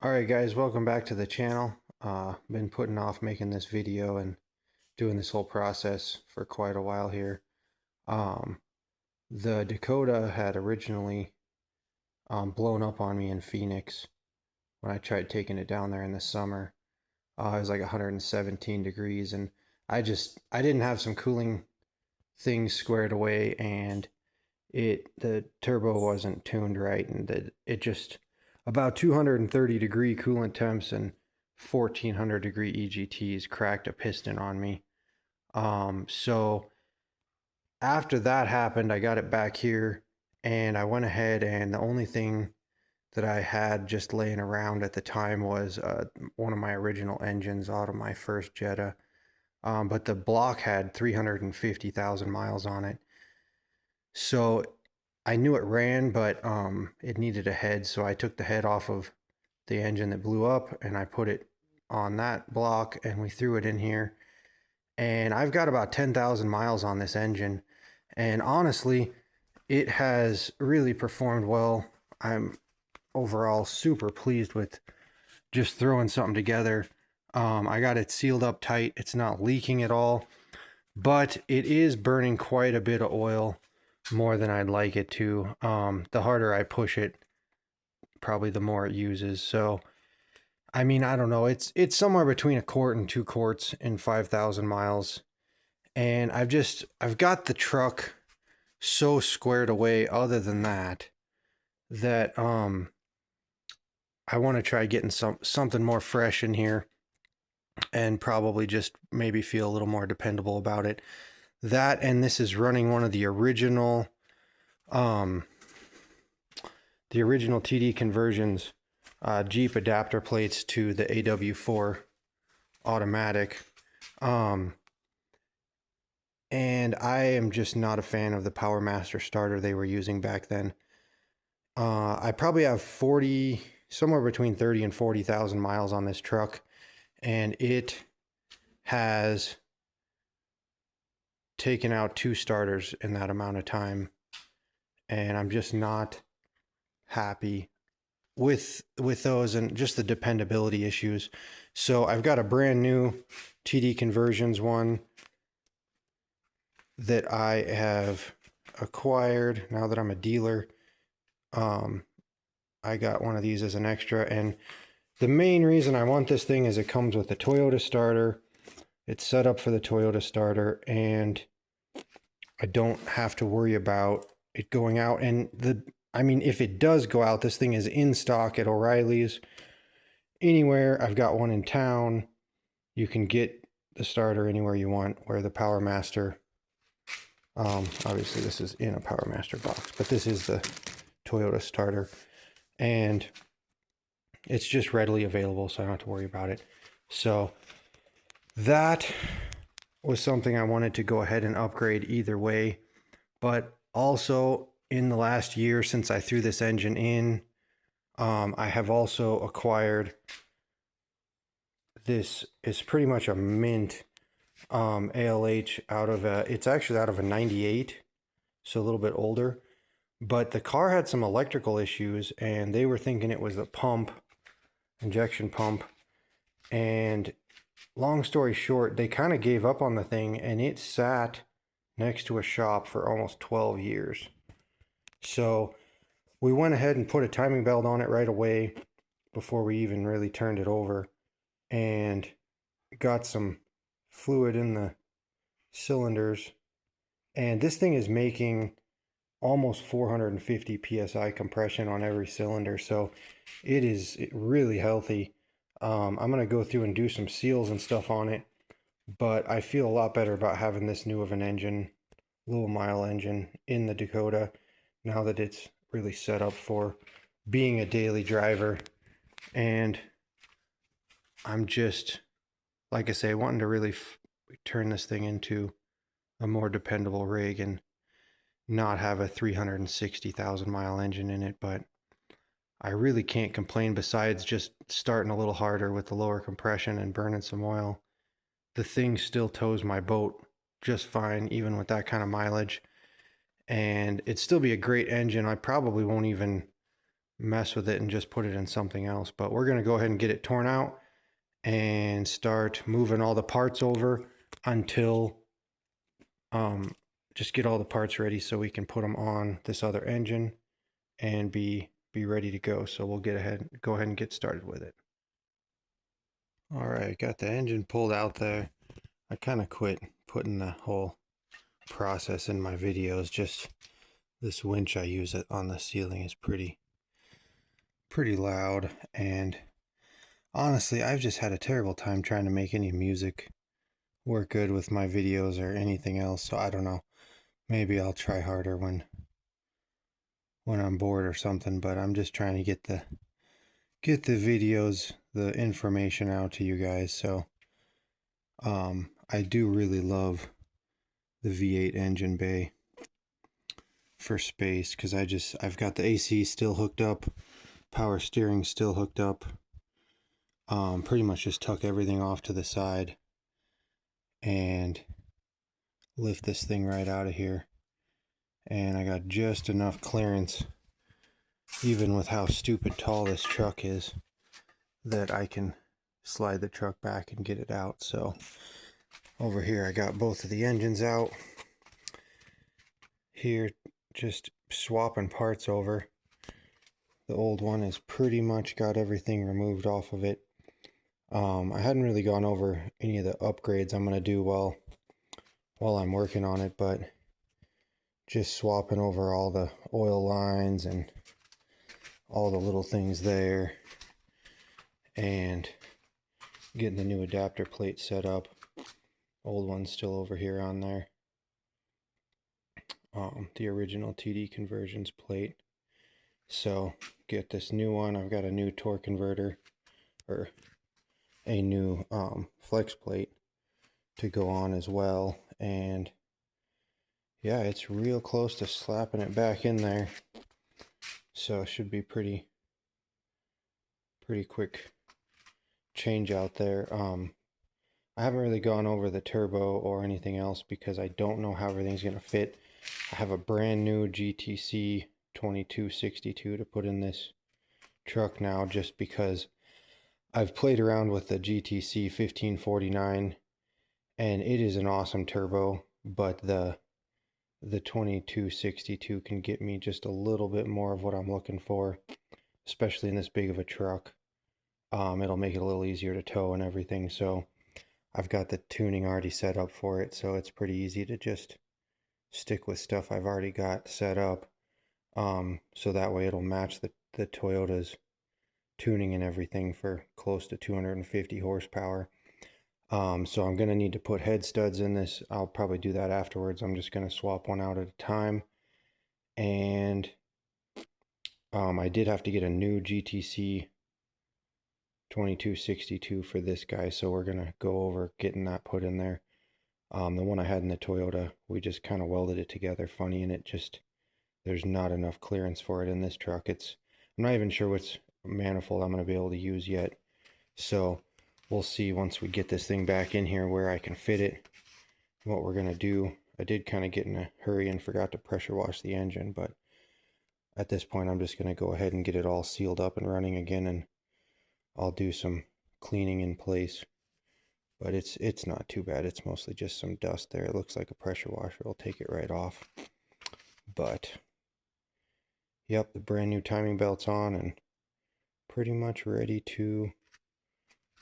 Alright guys, welcome back to the channel. Been putting off making this video and doing this whole process for quite a while here. Um, the Dakota had originally blown up on me in Phoenix when I tried taking it down there in the summer. It was like 117 degrees and I didn't have some cooling things squared away, and the turbo wasn't tuned right, and it just about 230 degree coolant temps and 1400 degree EGTs cracked a piston on me. So after that happened, I got it back here and I went ahead, and the only thing that I had just laying around at the time was one of my original engines out of my first Jetta. But the block had 350,000 miles on it. So I knew it ran, but it needed a head. So I took the head off of the engine that blew up and I put it on that block and we threw it in here. And I've got about 10,000 miles on this engine. And honestly, it has really performed well. I'm overall super pleased with just throwing something together. I got it sealed up tight. It's not leaking at all, but it is burning quite a bit of oil, more than I'd like it to. The harder I push it, probably the more it uses. So, I mean, I don't know. It's somewhere between a quart and 2 quarts in 5,000 miles. And I've got the truck so squared away other than that, that I want to try getting something more fresh in here and probably just maybe feel a little more dependable about it. That, and this is running one of the original TD conversions, Jeep adapter plates to the AW4 automatic. And I am just not a fan of the powermaster starter they were using back then. I probably have somewhere between 30 and 40,000 miles on this truck, and it has taken out 2 starters in that amount of time, and I'm just not happy with those and just the dependability issues. So I've got a brand new TD conversions one that I have acquired now that I'm a dealer. I got one of these as an extra, and the main reason I want this thing is it comes with a Toyota starter. It's set up for the Toyota starter, and I don't have to worry about it going out. And I mean, if it does go out, this thing is in stock at O'Reilly's. Anywhere. I've got one in town. You can get the starter anywhere you want, where the powermaster, obviously this is in a powermaster box, but this is the Toyota starter, and it's just readily available, so I don't have to worry about it. So that was something I wanted to go ahead and upgrade either way. But also, in the last year since I threw this engine in, I have also acquired, this is pretty much a mint ALH it's actually out of a 98, so a little bit older. But the car had some electrical issues, and they were thinking it was the pump, injection pump. And long story short, they kind of gave up on the thing, and it sat next to a shop for almost 12 years. So we went ahead and put a timing belt on it right away before we even really turned it over, and got some fluid in the cylinders. And this thing is making almost 450 psi compression on every cylinder, so it is really healthy. I'm gonna go through and do some seals and stuff on it, but I feel a lot better about having this new of an engine, low mile engine, in the Dakota now that it's really set up for being a daily driver. And I'm just, like I say, wanting to really turn this thing into a more dependable rig and not have a 360,000 mile engine in it. But I really can't complain. Besides just starting a little harder with the lower compression and burning some oil, the thing still tows my boat just fine, even with that kind of mileage. And it'd still be a great engine. I probably won't even mess with it and just put it in something else. But we're going to go ahead and get it torn out and start moving all the parts over until just get all the parts ready so we can put them on this other engine and be ready to go. So we'll go ahead and get started with it. All right, got the engine pulled out there. I kind of quit putting the whole process in my videos. Just this winch I use it on the ceiling is pretty loud, and honestly I've just had a terrible time trying to make any music work good with my videos or anything else. So I don't know, maybe I'll try harder when I'm bored or something, but I'm just trying to get the videos, the information out to you guys. So I do really love the V8 engine bay for space, because I've got the AC still hooked up, power steering still hooked up. Pretty much just tuck everything off to the side and lift this thing right out of here, and I got just enough clearance, even with how stupid tall this truck is, that I can slide the truck back and get it out. So over here I got both of the engines out. Here, just swapping parts over. The old one is pretty much got everything removed off of it. I hadn't really gone over any of the upgrades I'm going to do while I'm working on it, but just swapping over all the oil lines and all the little things there, and getting the new adapter plate set up. Old one's still over here on there. The original TD conversions plate. So get this new one. I've got a new torque converter, or a new flex plate to go on as well. And yeah, it's real close to slapping it back in there. So it should be pretty quick change out there. I haven't really gone over the turbo or anything else because I don't know how everything's going to fit. I have a brand new GTC2262 to put in this truck now, just because I've played around with the GTC1549 and it is an awesome turbo, but the 2262 can get me just a little bit more of what I'm looking for, especially in this big of a truck. It'll make it a little easier to tow and everything. So I've got the tuning already set up for it, so it's pretty easy to just stick with stuff I've already got set up. So that way it'll match the Toyota's tuning and everything for close to 250 horsepower. So I'm going to need to put head studs in this. I'll probably do that afterwards. I'm just going to swap one out at a time. And I did have to get a new GTC 2262 for this guy, so we're going to go over getting that put in there. The one I had in the Toyota, we just kind of welded it together funny, and it just, there's not enough clearance for it in this truck. I'm not even sure which manifold I'm going to be able to use yet. So we'll see once we get this thing back in here where I can fit it, what we're going to do. I did kind of get in a hurry and forgot to pressure wash the engine, but at this point I'm just going to go ahead and get it all sealed up and running again, and I'll do some cleaning in place. But it's not too bad. It's mostly just some dust there. It looks like a pressure washer will take it right off. But yep, the brand new timing belt's on and pretty much ready to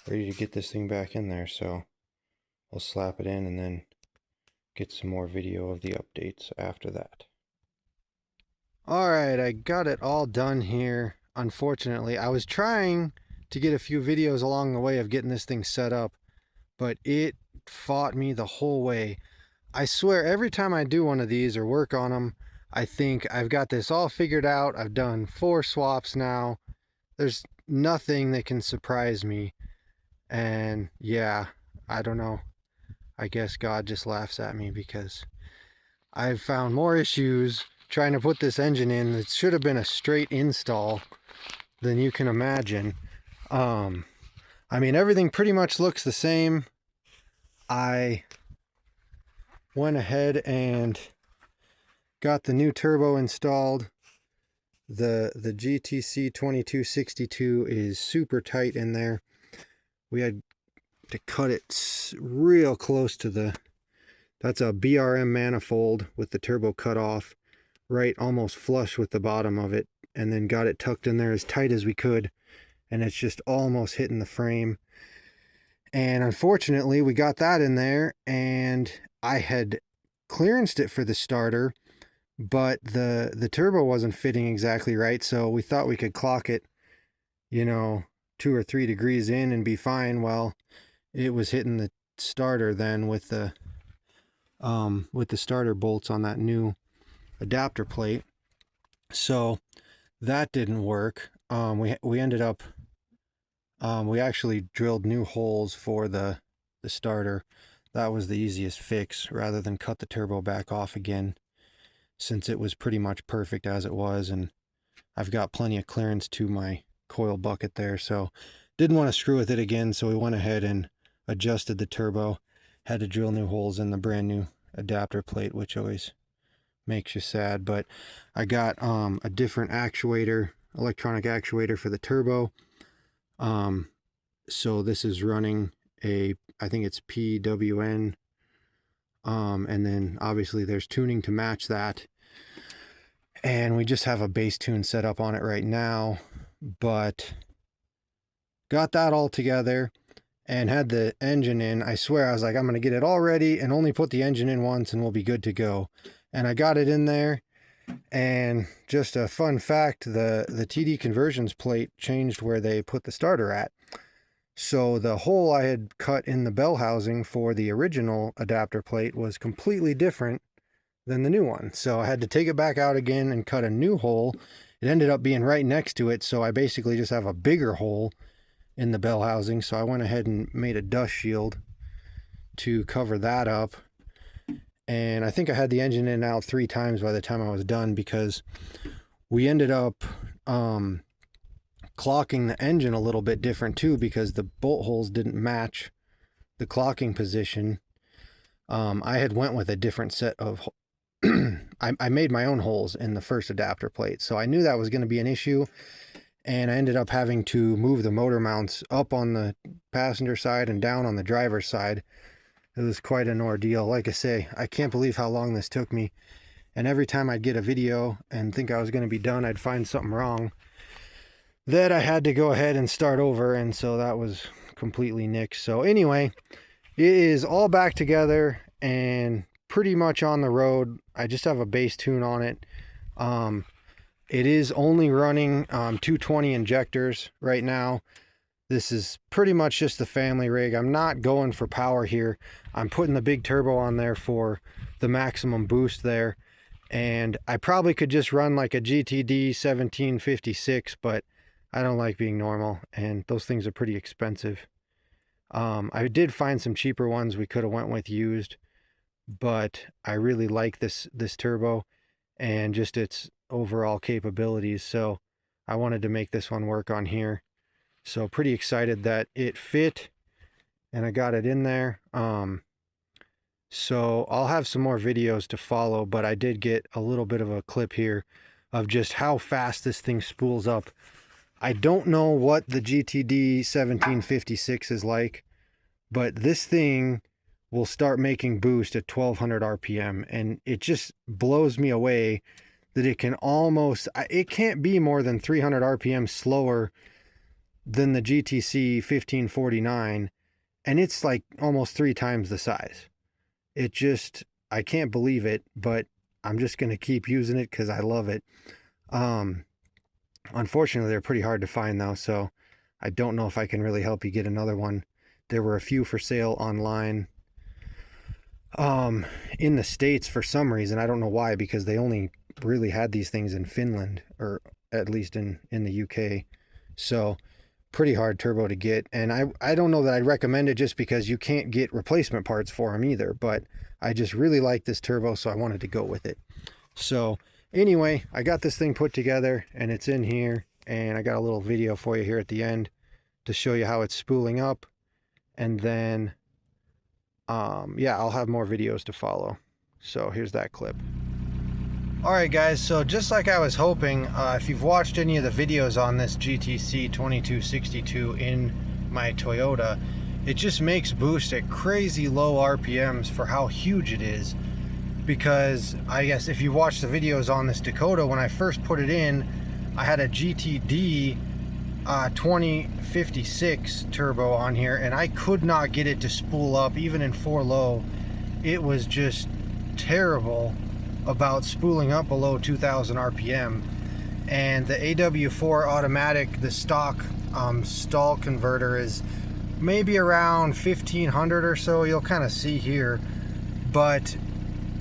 get this thing back in there. So I'll slap it in and then get some more video of the updates after that. Alright, I got it all done here. Unfortunately, I was trying to get a few videos along the way of getting this thing set up, but it fought me the whole way. I swear every time I do one of these or work on them, I think I've got this all figured out. I've done 4 swaps now. There's nothing that can surprise me. And yeah, I don't know. I guess God just laughs at me because I've found more issues trying to put this engine in that should have been a straight install than you can imagine. I mean, everything pretty much looks the same. I went ahead and got the new turbo installed. The GTC2262 is super tight in there. We had to cut it real close to the, that's a BRM manifold with the turbo cut off, right almost flush with the bottom of it, and then got it tucked in there as tight as we could, and it's just almost hitting the frame. And unfortunately we got that in there, and I had clearanced it for the starter, but the turbo wasn't fitting exactly right, so we thought we could clock it, you know, 2 or 3 degrees in and be fine. Well, it was hitting the starter then with the starter bolts on that new adapter plate, so that didn't work. We ended up we actually drilled new holes for the starter. That was the easiest fix, rather than cut the turbo back off again, since it was pretty much perfect as it was, and I've got plenty of clearance to my coil bucket there, so didn't want to screw with it again. So we went ahead and adjusted the turbo. Had to drill new holes in the brand new adapter plate, which always makes you sad. But I got a different actuator, electronic actuator for the turbo. So this is running a, I think it's PWN, and then obviously there's tuning to match that, and we just have a bass tune set up on it right now. But got that all together and had the engine in. I swear I was like, I'm gonna get it all ready and only put the engine in once and we'll be good to go. And I got it in there, and just a fun fact, the TD conversions plate changed where they put the starter at. So the hole I had cut in the bell housing for the original adapter plate was completely different than the new one. So I had to take it back out again and cut a new hole. It ended up being right next to it, so I basically just have a bigger hole in the bell housing. So I went ahead and made a dust shield to cover that up. And I think I had the engine in and out 3 times by the time I was done, because we ended up clocking the engine a little bit different too, because the bolt holes didn't match the clocking position. I had went with a different set of I made my own holes in the first adapter plate, so I knew that was going to be an issue, and I ended up having to move the motor mounts up on the passenger side and down on the driver's side. It was quite an ordeal. Like I say, I can't believe how long this took me, and every time I'd get a video and think I was going to be done, I'd find something wrong that I had to go ahead and start over, and so that was completely nixed. So anyway, it is all back together and pretty much on the road. I just have a bass tune on it. It is only running 220 injectors right now. This is pretty much just the family rig. I'm not going for power here. I'm putting the big turbo on there for the maximum boost there, and I probably could just run like a GTD2262, but I don't like being normal, and those things are pretty expensive. I did find some cheaper ones we could have went with used, but I really like this turbo and just its overall capabilities, so I wanted to make this one work on here. So pretty excited that it fit and I got it in there. So I'll have some more videos to follow, but I did get a little bit of a clip here of just how fast this thing spools up. I don't know what the GTD1756 is like, but this thing will start making boost at 1200 RPM, and it just blows me away that it can almost, it can't be more than 300 RPM slower than the GTC 1549, and it's like almost 3 times the size. It just, I can't believe it, but I'm just going to keep using it because I love it. Unfortunately, they're pretty hard to find though, so I don't know if I can really help you get another one. There were a few for sale online in the States for some reason. I don't know why, because they only really had these things in Finland, or at least in the UK. So pretty hard turbo to get, and I don't know that I'd recommend it just because you can't get replacement parts for them either, but I just really like this turbo, so I wanted to go with it. So anyway, I got this thing put together and it's in here, and I got a little video for you here at the end to show you how it's spooling up, and then yeah, I'll have more videos to follow. So here's that clip. Alright guys, so just like I was hoping, if you've watched any of the videos on this GTC2262 in my Toyota, it just makes boost at crazy low RPMs for how huge it is. Because I guess if you watch the videos on this Dakota, when I first put it in, I had a GTD2262 turbo on here, and I could not get it to spool up even in 4 low. It was just terrible about spooling up below 2000 RPM. And the AW4 automatic, the stock stall converter, is maybe around 1500 or so. You'll kind of see here, but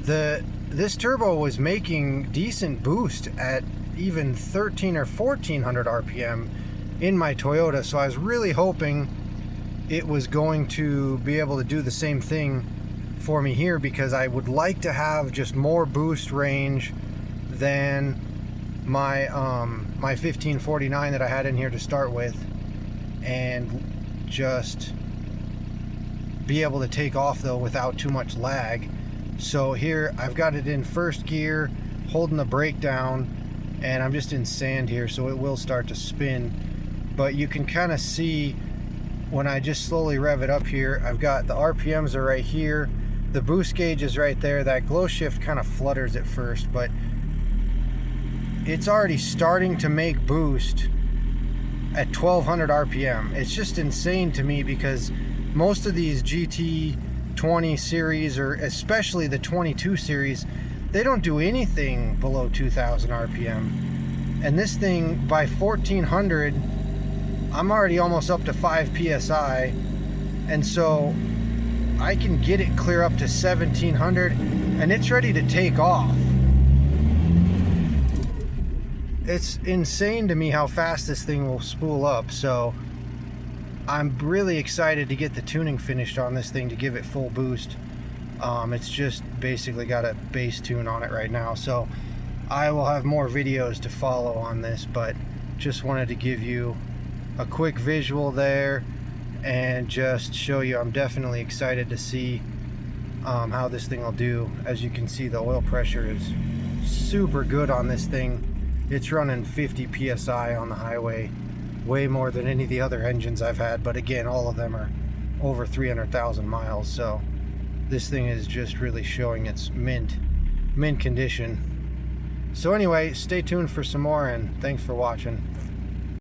this turbo was making decent boost at even 13 or 1400 RPM in my Toyota, so I was really hoping it was going to be able to do the same thing for me here, because I would like to have just more boost range than my my 1549 that I had in here to start with, and just be able to take off though without too much lag. So here I've got it in first gear, holding the brake down, and I'm just in sand here, so it will start to spin. But you can kind of see when I just slowly rev it up here, I've got the RPMs are right here, the boost gauge is right there. That glow shift kind of flutters at first, but it's already starting to make boost at 1200 RPM. It's just insane to me, because most of these GT20 series, or especially the 22 series, they don't do anything below 2000 RPM. And this thing, by 1400, I'm already almost up to 5 PSI. And so I can get it clear up to 1700, and it's ready to take off. It's insane to me how fast this thing will spool up. So I'm really excited to get the tuning finished on this thing to give it full boost. It's just basically got a base tune on it right now, so I will have more videos to follow on this, but just wanted to give you a quick visual there and just show you I'm definitely excited to see how this thing will do. As you can see, the oil pressure is super good on this thing. It's running 50 PSI on the highway, way more than any of the other engines I've had, but again, all of them are over 300,000 miles, so this thing is just really showing its mint condition. So anyway, stay tuned for some more, and thanks for watching.